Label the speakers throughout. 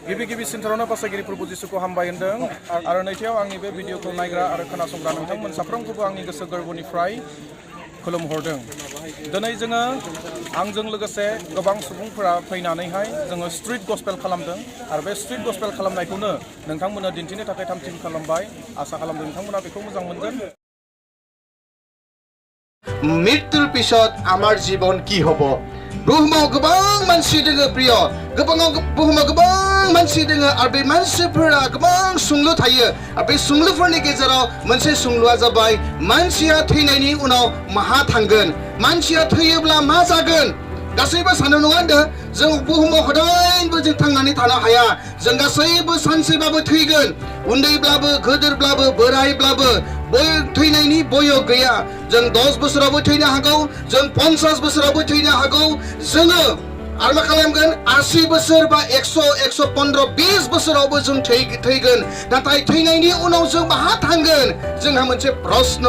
Speaker 1: गिबि गिबि सिन्थारावनो बासायगिरि प्रभु जिसुखौ हामबाय होनदों आरो नैथियाव आंनि बे भिडिअखौ नायग्रा आरो खोनासंग्रा नोंथांमोन साफ्रोमखौबो आंनि गोसो गोरबोनिफ्राय खुलुमहरदों। दिनै जोङो आंजों लोगोसे गोबां सुबुंफोरा फैनानैहाय जोङो स्ट्रीट गस्पेल खालामदों आरो बे स्ट्रीट गस्पेल खालामनायखौनो नोंथांमोननो दिन्थिनो थाखाय थामथिम खालामबाय। आसा खालामदों नोंथांमोना बेखौ मोजां मोनगोन।
Speaker 2: मृत्युर पिছত आमार जीवन की हब बुहुमाव गोबां मानसि दोङो प्रिय बुहुमाव गोबां मानसि दोङो आरो बे मानसिफोरा गोबां सुंलु थायो आरो बे सुंलुफोरनि गेजेराव मोनसे सुंलुआ जाबाय मानसिया थैनायनि उनाव माहा थांगोन, मानसिया थैयोब्ला मा जागोन। गासैबो सानो नङा होनदों जों बुहुमाव हदायबो जों थांनानै थानो हाया, जों गासैबो सानसेबाबो थैगोन। उन्दैब्लाबो गोदोरब्लाबो बोरायब्लाबो थैनायनि बयस गैया। जों 10 बोसोरावबो थैनो हागौ, जों 50 बोसोरावबो थैनो हागौ। जोङो आरो मा खालामगोन 80 बोसोर बा 100, 115, 20 बोसोरावबो जों थैगोन। नाथाय थैनायनि उनाव जों माहा थांगोन जोंहा मोनसे प्रश्न।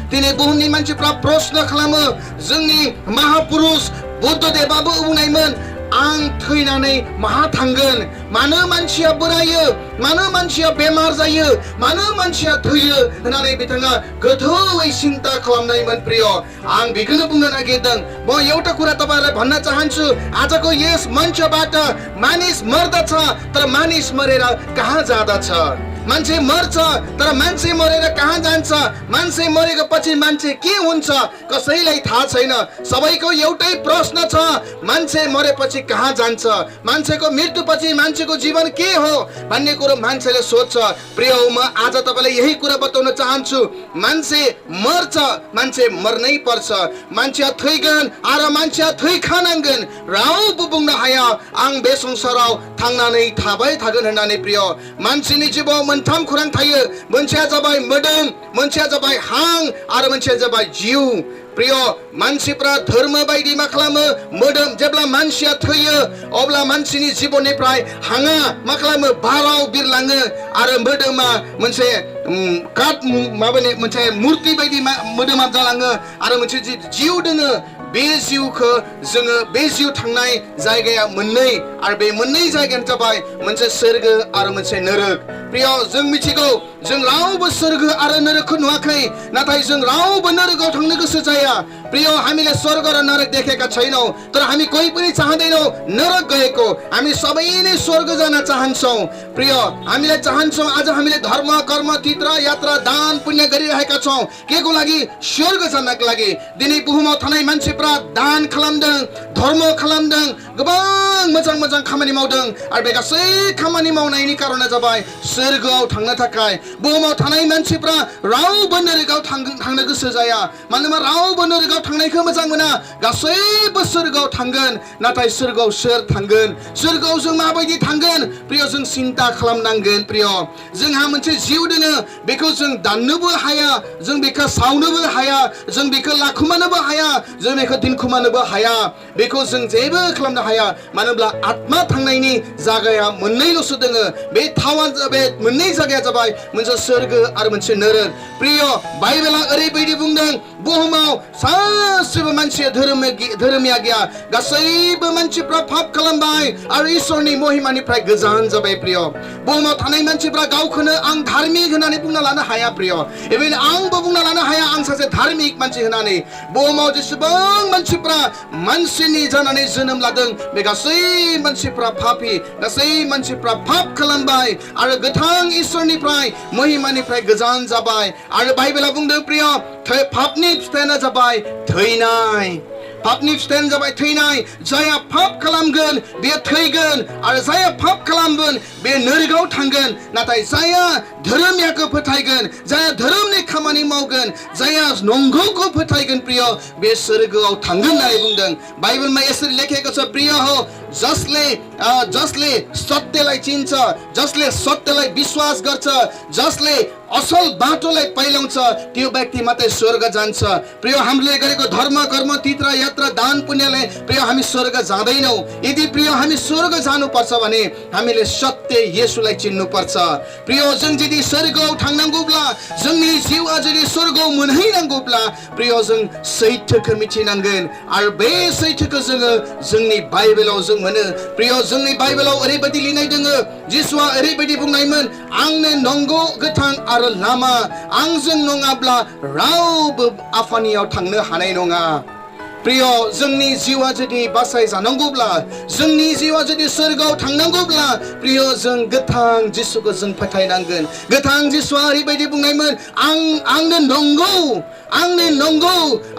Speaker 2: दिनै बुहुमनि मानसिफ्रा प्रश्न खालामो। जोंनि महापुरुष बुद्धदेबाबो बुंनायमोन आं थैनानै माहा थांगोन। मानो मानसिया बोरायो, मानो मानसिया बेमार जायो, मानो मानसिया थैयो होननानै बिथाङा गोथौयै सिन्ता खालामनायमोन प्रिय। आं बेखौनो बुंनो नागिरदों। म एउटा कुरा तपाईहरुलाई भन्न चाहन्छु, आजको यस मञ्चबाट मानिस मर्दछ तर मानिस मरेर कहाँ जाँदछ। मान्छे मर्छ तर मान्छे मरेर कहाँ जान्छ। मान्छे मरेको पछि मान्छे के हुन्छ कसैलाई थाहा छैन। सबैको एउटै प्रश्न छ, मान्छे मरेपछि कहाँ जान्छ, मान्छेको मृत्युपछि मान्छेको जीवन के हो भन्ने कुरो मान्छेले सोध्छ। प्रिय म आज तपाईलाई यही कुरा बताउन चाहन्छु, मान्छे मर्छ, मान्छे मर्नै पर्छ। मान्छेया थैगोन आरो मान्छेया थैखानांगोन। रावबो बुंनो हाया आं बे संसाराव थांनानै थाबाय थागोन होननानै। प्रिय मानसिनि जिउआव मोनथाम खौरां थायो, मोनसेया जाबाय मोदोम, मोनसेया जाबाय हां आरो मोनसेया जाबाय जिउ। प्रिय मानसिफ्रा धर्म बायदि मा खालामो, मोदोम जेब्ला मानसिया थैयो अब्ला मानसिनि जिबननिफ्राय हाङा मा खालामो बाराव बिरलाङो आरो मोदोमा मोनसे काट माबानि मोनसे मुर्ति बायदि मोदोमा जालाङो आरो मोनसे जिउ दोङो। बे जिउखौ जोङो बे जिउ थांनाय जायगाया मोननै आरो बे मोननै जायगायानो जाबाय मोनसे सोरगो आरो मोनसे नरक। प्रिय जों मिथिगौ जों रावबो सोरगो आरो नरकखौ नुवाखै, नाथाय जों रावबो नरकआव थांनो गोसो जाया। प्रिय हामीले स्वर्ग र नरक देखेका छैनौं, तर हामी कोही पनि चाहदैनौं नरक गएको। हामी सबै नै स्वर्ग जान चाहन्छौं। प्रिय हामीले चाहन्छौं आज हामीले धर्म कर्म तीर्थ यात्रा दान पुण्य गरिरहेका छौं के को लागि, स्वर्ग जानका लागि। दिनै बुहुमाव थानाय मान्छेफ्रा दान खालामदों, धर्म खालामदों, गोबां मोजां मोजां खामानि मावदों आरो बे गासै खामानि मावनायनि कारना जाबाय सोरगोआव थांनो थाखाय। बुहुमाव थानाय मानसिफ्रा रावबो नरकआव थांनो गोसो जाया। मानोना रावबो नरकआव थांनायखौ मोजां मोना। गासैबो सोरगोआव थांगोन, नाथाय सोरगोआव सोर थांगोन, सोरगोआव जों माबायदि थांगोन प्रिय जों सिन्ता खालामनांगोन। प्रिय जोंहा मोनसे जिउ दोङो, बेखौ जों दाननोबो हाया, जों बेखौ सावनोबो हाया, जों बेखौ लाखुमानोबो हाया, जों बेखौ दिनखुमानोबो हाया, बेखौ जों जेबो खालामनो हाया। मानोब्ला आत्मा थांनायनि जागाया मोननैल'सो दोङो। बे थावा बे मोननै जायगाया जाबाय मोनसे सोरगो आरो मोनसे नरक। प्रिय बाइबेला ओरैबायदि बुंदों बुहुमाव सासेबो मानसिया धोरोमिया गैया, गासैबो मानसिफ्रा पाप खालामबाय आरो इसोरनि महिमानिफ्राय गोजान जाबाय। प्रिय बुहुमाव थानाय मानसिफ्रा गावखौनो आं धार्मिक होननानै बुंना लानो हाया। प्रिय बेबायदिनो आंबो बुंना लानो हाया आं सासे धार्मिक मानसि होननानै। बुहुमाव जेसेबां मानसिफ्रा मानसिनि जानानै जोनोम लादों बे गासै मानसिफ्रा पापी, गासै मानसिफ्रा पाप खालामबाय आरो गोथां इसोरनिफ्राय महिमानिफ्राय गोजान जाबाय। आरो बाइबेला बुंदों प्रिय पापनि फिथाइयानो जाबाय थैनाय। पापनि फिथाइयानो जाबाय थैनाय। जायहा पाप खालामगोन बेयो थैगोन आरो जायहा पाप खालामगोन बे नरकआव थांगोन। नाथाय जायहा धोरोमियाखौ फोथायगोन, जायहा धोरोमनि खामानि मावगोन, जायहा नंगौखौ फोथायगोन प्रिय बे सोरगोआव थांगोन होननानै बुंदों। बाइबलमा यसरी लेखेको छ प्रिय हो जसले सत्यलाई चिन्छ, जसले सत्यलाई विश्वास गर्छ, जसले असल बाटोलाई पहिलाउँछ त्यो व्यक्ति मात्रै स्वर्ग जान्छ। प्रिय हामीले गरेको धर्म कर्म तीर्थ यात्रा दान पुण्यले प्रिय हामी स्वर्ग जाँदैनौँ। यदि प्रिय हामी स्वर्ग जानुपर्छ भने हामीले सत्य येशूलाई चिन्नुपर्छ। प्रिय जों यदि जुदि सोरगोआव थांनांगौब्ला जोंनि जिउआ जुदि सोरगोआव मोनहैनांगौब्ला प्रिय जों सैथोखौ मिथिनांगोन आरो बे सैथोखौ जोङो जोंनि बाइबेलाव जों मोनो प्रिय जोंनि बाइबेलाव ओरैबायदि लिरनाय दोङो जिसुआ ओरैबायदि बुंनायमोन आंनो नंगौ गोथां आरो लामा आंजों नङाब्ला रावबो आफानियाव थांनो हानाय नङा प्रिय जोंनि जिउआ जुदि बासाय जानांगौब्ला जोंनि जिउआ जुदि सोरगोआव थांनांगौब्ला प्रिय जों गोथां जिसुखौ जों फोथायनांगोन गोथां जिसुआ ओरैबायदि बुंनायमोन आंनो नंगौ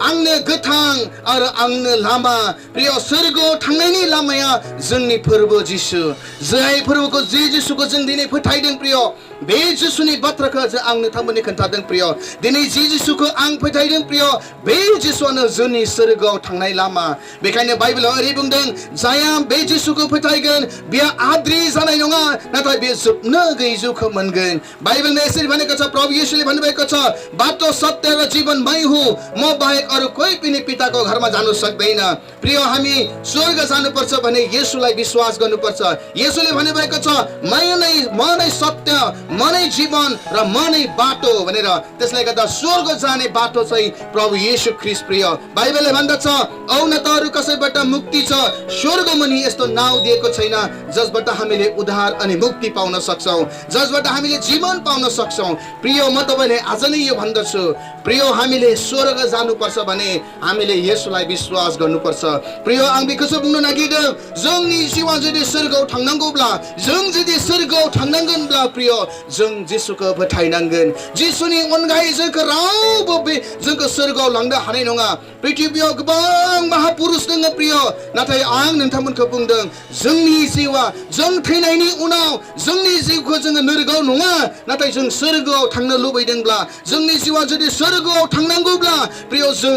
Speaker 2: आंनो गोथां आरो आंनो लामा प्रिय सोरगोआव थांनायनि लामाया जोंनि फोरबो जिसु जाय फोरबोखौ जे जिसुखौ जों दिनै फोथायदों प्रिय बे जिसुनि बाथ्राखौ आं नोंथांमोननो खोन्थादों प्रिय दिनै जे जिसुखौ आं फोथायदों प्रिय बे जिसुआनो जोंनि सोरगोआव थांनाय लामा बेखायनो बाइबेलाव ओरै बुंदों जाया बे जिसुखौ फोथायगोन बियो आद्रि जानाय नङा नाथाय बे जोबनो गैयै जिउखौ मोनगोन बाइबेलमा यसरी भनेको छ प्रभु येशूले भन्नुभएको छ बाटो सत्य र जीवन मै हुँ म बाहेक अरू कोही पनि पिताको घरमा जानु सक्दैन प्रिय हामी स्वर्ग जानुपर्छ भने येशूलाई विश्वास गर्नुपर्छ येशूले भन्नुभएको छ म नै सत्य म नै जीवन र म नै बाटो भनेर त्यसले गर्दा स्वर्ग जाने बाटो चाहिँ प्रभु येशू ख्रीष्ट प्रिय बाइबलले भन्दछ औ न त अरू कसैबाट मुक्ति छ स्वर्ग मुनि यस्तो नाउँ दिएको छैन जसबाट हामीले उद्धार अनि मुक्ति पाउन सक्छौं जसबाट हामीले जीवन पाउन सक्छौं प्रिय म तपाईलाई आज नै यो भन्दछु प्रिय हामीले स्वर्ग जानुपर्छ भने हामीले येशूलाई विश्वास गर्नुपर्छ प्रिय आं बेखौसो बुंनो नागिरदों जोंनि जिउआ जुदि सोरगोआव थांनांगौब्ला जों जुदि सोरगोआव थांनांगोनब्ला प्रिय जों जिसुखौ फोथायनांगोन जिसुनि अनगायै जोंखौ रावबो बे जोंखौ सोरगोआव लांनो हानाय नङा पृथ्वीयाव गोबां महापुरुष दङ प्रिय नाथाय आं नोंथांमोनखौ बुंदों जोंनि जिउआ जों थैनायनि उनाव जोंनि जिउखौ जोङो नरकआव नङा नाथाय जों सोरगोआव थांनो लुबैदोंब्ला जोंनि जिउआ जुदि सोरगोआव थांनांगौब्ला प्रिय जों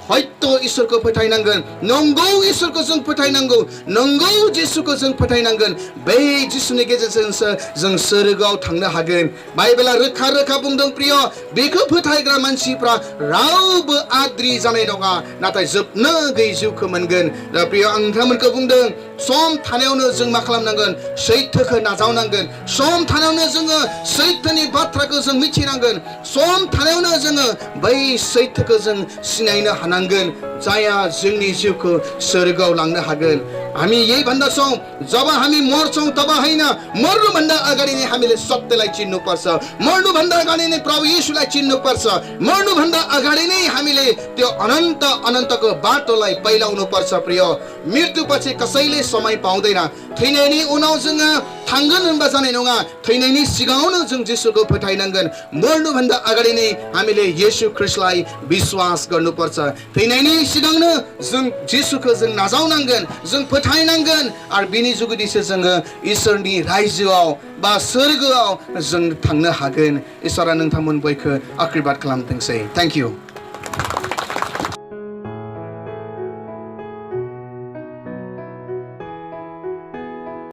Speaker 2: हयतो ईश्वरको फोथायनांगोन नंगौ ईश्वरको जों फोथायनांगौ नंगौ जिसुखौ जों फोथायनांगोन बे जिसुनि गेजेरजोंसो जों सोरगोआव थांनो हागोन बाइबेला रोखा रोखा बुंदों प्रिय बेखौ फोथायग्रा मानसिफ्रा रावबो आद्रि जानाय नङा नाथाय जोबनो गैयै जिउखौ मोनगोन दा प्रिय आं नोंथांमोनखौ बुंदों सम थानायावनो जों मा खालामनांगोन सैथोखौ नाजावनांगोन सम थानायावनो जोङो सैथोनि बाथ्राखौ जों मिथिनांगोन सम थानायावनो जोङो बै सैथोखौ जों सिनायनो हानांगोन जाया जोंनि जिउखौ सोरगोआव लांनो हागोन हामी यही भन्दछौं जब हामी मर्छौं तब हैन मर्नुभन्दा अगाडि नै हामीले सत्यलाई चिन्नुपर्छ मर्नुभन्दा अगाडि नै प्रभु येशूलाई चिन्नुपर्छ मर्नुभन्दा अगाडि नै हामीले त्यो अनन्तको बाटोलाई पहिलाउनु पर्छ प्रिय मृत्युपछि कसैले समय पाउँदैन थैनायनि उनाव जोङो थांगोन होनबा जानाय नङा थैनायनि सिगाङावनो जों जिसुखौ फोथायनांगोन मर्नुभन्दा अगाडि नै हामीले येशू ख्रीष्टलाई विश्वास गर्नुपर्छ थैनायनि सिगांनो जों जिसुखौ जों नाजावनांगोन जों फोथायनांगोन आरो बिनि जुगुदिसो जोङो ईश्वरनि रायजोआव बा सोरगोआव जों थांनो हागोन ईश्वरा नोंथांमोन बयखौ आशीर्वाद खालामथोंसै थैंक यू